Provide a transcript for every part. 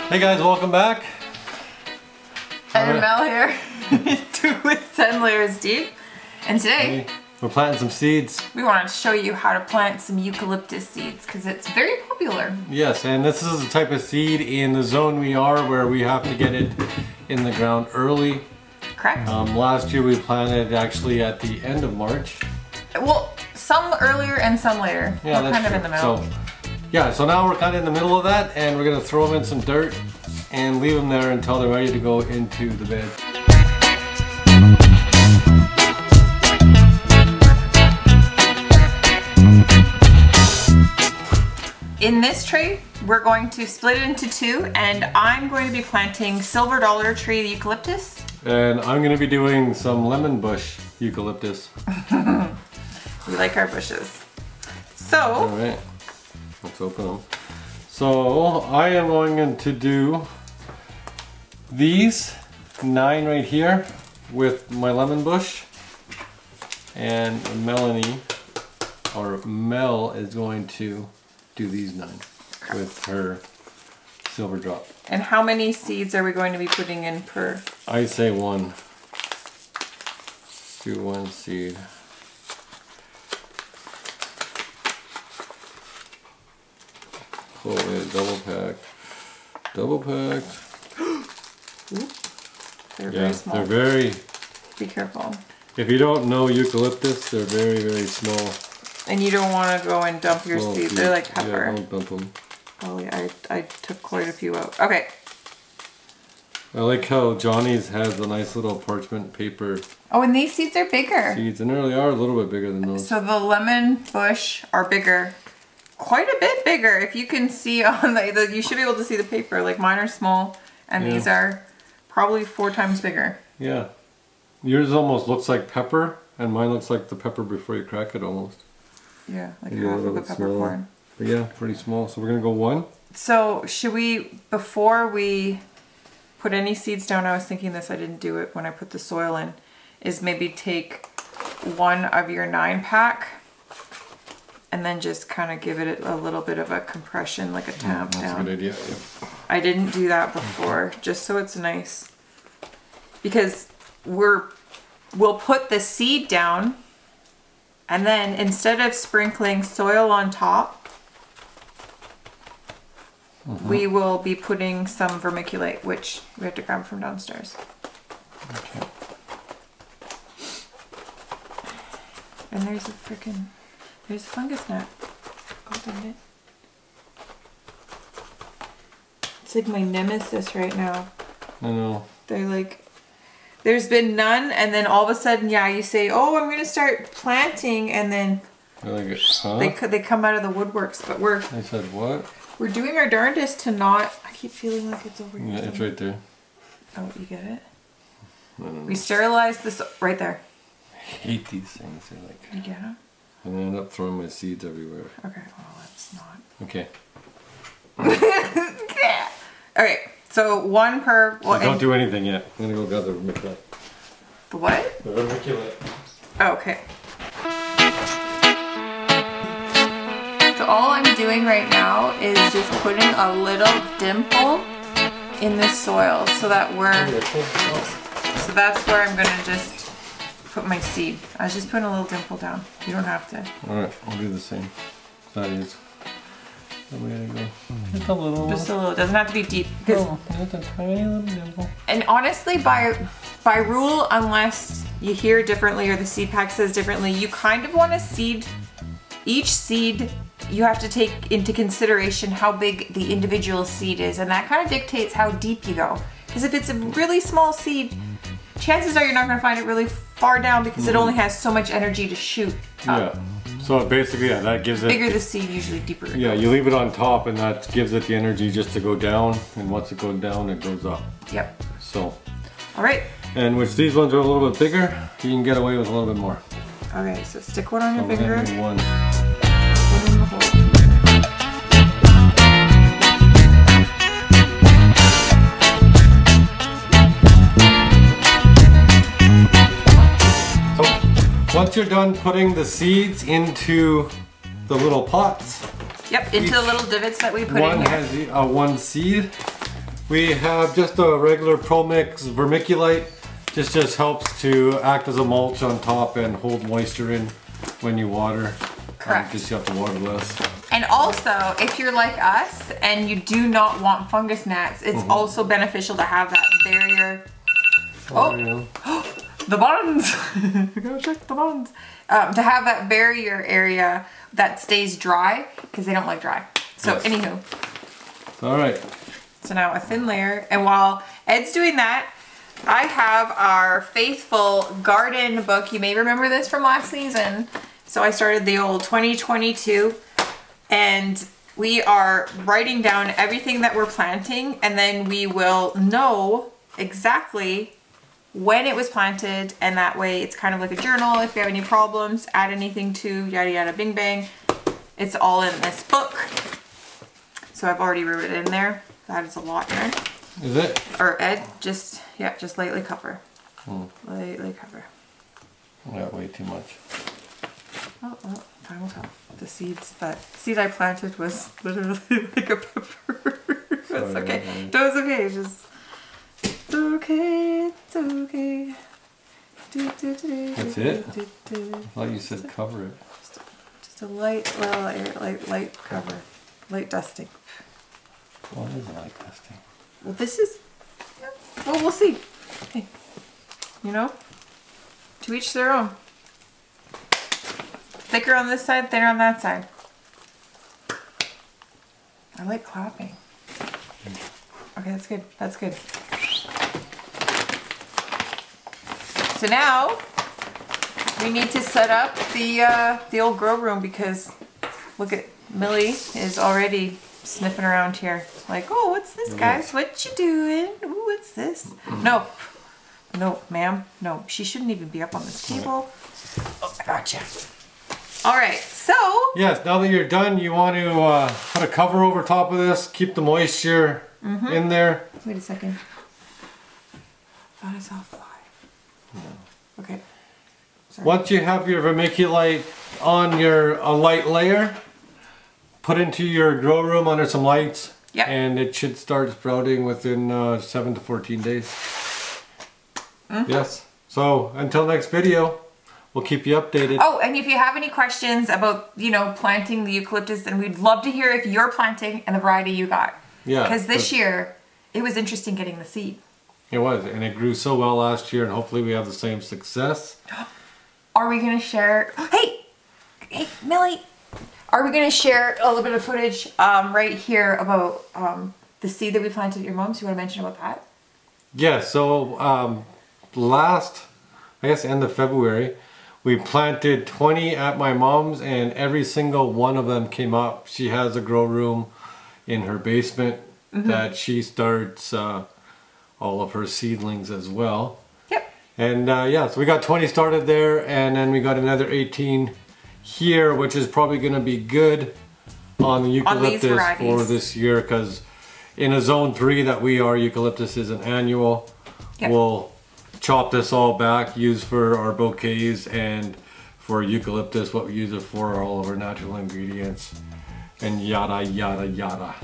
Hey guys, welcome back. Ed&Mel here with 10 Lairs Deep. And today we're planting some seeds. We wanted to show you how to plant some eucalyptus seeds because it's very popular. Yes, and this is the type of seed in the zone we are where we have to get it in the ground early. Correct. Last year we planted actually at the end of March. Well, some earlier and some later. Yeah, we're that's kind of true. in the middle. So now we're kind of in the middle of that, and we're going to throw them in some dirt and leave them there until they're ready to go into the bed. In this tray, we're going to split it into two, and I'm going to be planting silver dollar tree eucalyptus. And I'm going to be doing some lemon bush eucalyptus. We like our bushes. So, all right, let's open them. So I am going to do these 9 right here with my lemon bush, and Melanie, or Mel, is going to do these 9 with her silver drop. And how many seeds are we going to be putting in per? I say 1. Do 1 seed. Oh wait, double packed. Double packed. They're very small. They're very... Be careful. If you don't know eucalyptus, they're very, very small. And you don't want to go and dump your seeds. They're like pepper. Yeah, don't dump them. Oh, I took quite a few out. Okay. I like how Johnny's has a nice little parchment paper. Oh, and these seeds are bigger. Seeds, and they really are a little bit bigger than those. So the lemon bush are bigger. Quite a bit bigger. If you can see on the you should be able to see the paper. Like mine are small, and these are probably 4 times bigger. Yeah. Yours almost looks like pepper, and mine looks like the pepper before you crack it almost. Yeah, like half of the peppercorn. But yeah, pretty small. So we're gonna go 1. So should we, before we put any seeds down, I was thinking this, I didn't do it when I put the soil in, is maybe take 1 of your 9-pack and then just kind of give it a little bit of a compression, like a tap down. That's a good idea, yeah. I didn't do that before, just so it's nice. Because we'll put the seed down, and then instead of sprinkling soil on top, we will be putting some vermiculite, which we have to grab from downstairs. Okay. And there's a fungus gnat. Opened it. It's like my nemesis right now. I know. They're like, there's been none, and then all of a sudden, yeah, you say, oh, I'm gonna start planting, and then Like, huh? they come out of the woodworks. But I said what? we're doing our darndest to not. I keep feeling like it's over here. Yeah, it's right there. Oh, you get it? No. We sterilized this right there. I hate these things. They're like. You get it? And I end up throwing my seeds everywhere. Okay, well, let's not. Okay. Okay, so 1 per. Well, Don't do anything yet. I'm gonna go grab the vermiculite. The what? The vermiculite. Oh, okay. So all I'm doing right now is just putting a little dimple in the soil so that so that's where I'm gonna just put my seed. I was just putting a little dimple down. You don't have to. Alright, I'll do the same. That is. Then we gotta go. Just a little. Just a little. It doesn't have to be deep. Just a tiny little dimple. And honestly, by rule, unless you hear differently or the seed pack says differently, you kind of want to seed each seed. You have to take into consideration how big the individual seed is, and that kind of dictates how deep you go. Because if it's a really small seed, chances are you're not going to find it really far down because it only has so much energy to shoot up. Yeah. So basically, yeah, that gives it. Bigger the seed, usually deeper it Yeah, goes. you leave it on top, and that gives it the energy just to go down. And once it goes down, it goes up. Yep. So. All right. And which these ones are a little bit bigger, you can get away with a little bit more. Okay, so stick one on your So we're finger. gonna do 1. Put in the hole. Once you're done putting the seeds into the little pots, Yep, into the little divots that we put one in here. has one seed. We have just a regular Pro Mix vermiculite. This just helps to act as a mulch on top and hold moisture in when you water. Correct. Just you have to water less. And also, if you're like us and you do not want fungus gnats, it's also beneficial to have that barrier. The buttons! Go check the buttons. To have that barrier area that stays dry, because they don't like dry. So anywho. All right. So now a thin layer. And while Ed's doing that, I have our faithful garden book. You may remember this from last season. So I started the old 2022 and we are writing down everything that we're planting, and then we will know exactly when it was planted, and that way it's kind of like a journal. If you have any problems, add anything to, yada yada bing bang, it's all in this book. So I've already wrote it in there. That is a lot there. Is it? Or Ed, just lightly cover. Lightly cover. Not way too much. Oh, time will tell. The seed I planted was literally like a pepper. It's okay. No, it's okay. It's okay. It's okay. That's it? I thought you said cover it. Just a light, light cover. Light dusting. What is light dusting? Well, this is, well, we'll see. Hey, you know, to each their own. Thicker on this side, thinner on that side. I like clapping. Okay, that's good. That's good. So now we need to set up the old grow room, because look at Millie is already sniffing around here. Like, oh, what's this, guys? What you doing? Ooh, what's this? No, no, ma'am. No, she shouldn't even be up on this table. Oh, I gotcha. All right, so. Yes, now that you're done, you want to put a cover over top of this, keep the moisture in there. Wait a second. That is all fly. Yeah. Okay. Sorry. Once you have your vermiculite on your light layer, put into your grow room under some lights. Yep. And it should start sprouting within 7 to 14 days. Yes. So until next video, we'll keep you updated. Oh, and if you have any questions about, you know, planting the eucalyptus, then we'd love to hear if you're planting and the variety you got. Yeah. Because this year, it was interesting getting the seed. It was, and it grew so well last year, and hopefully we have the same success. Are we going to share... Hey, Millie! Are we going to share a little bit of footage right here about the seed that we planted at your mom's? You want to mention about that? Yeah, so last, I guess end of February, we planted 20 at my mom's, and every single one of them came up. She has a grow room in her basement that she starts all of her seedlings as well. Yep. And yeah, so we got 20 started there, and then we got another 18 here, which is probably going to be good on the eucalyptus for this year, because in a zone 3 that we are, eucalyptus is an annual. Yep. We'll chop this all back, use for our bouquets, and for eucalyptus, what we use it for, all of our natural ingredients, and yada yada yada.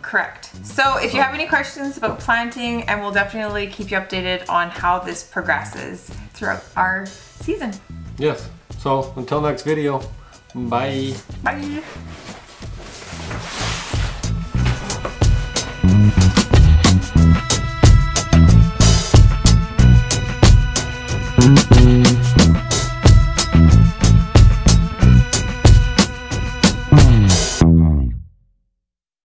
Correct. So if you have any questions about planting, and we'll definitely keep you updated on how this progresses throughout our season. Yes. So until next video, bye. Bye.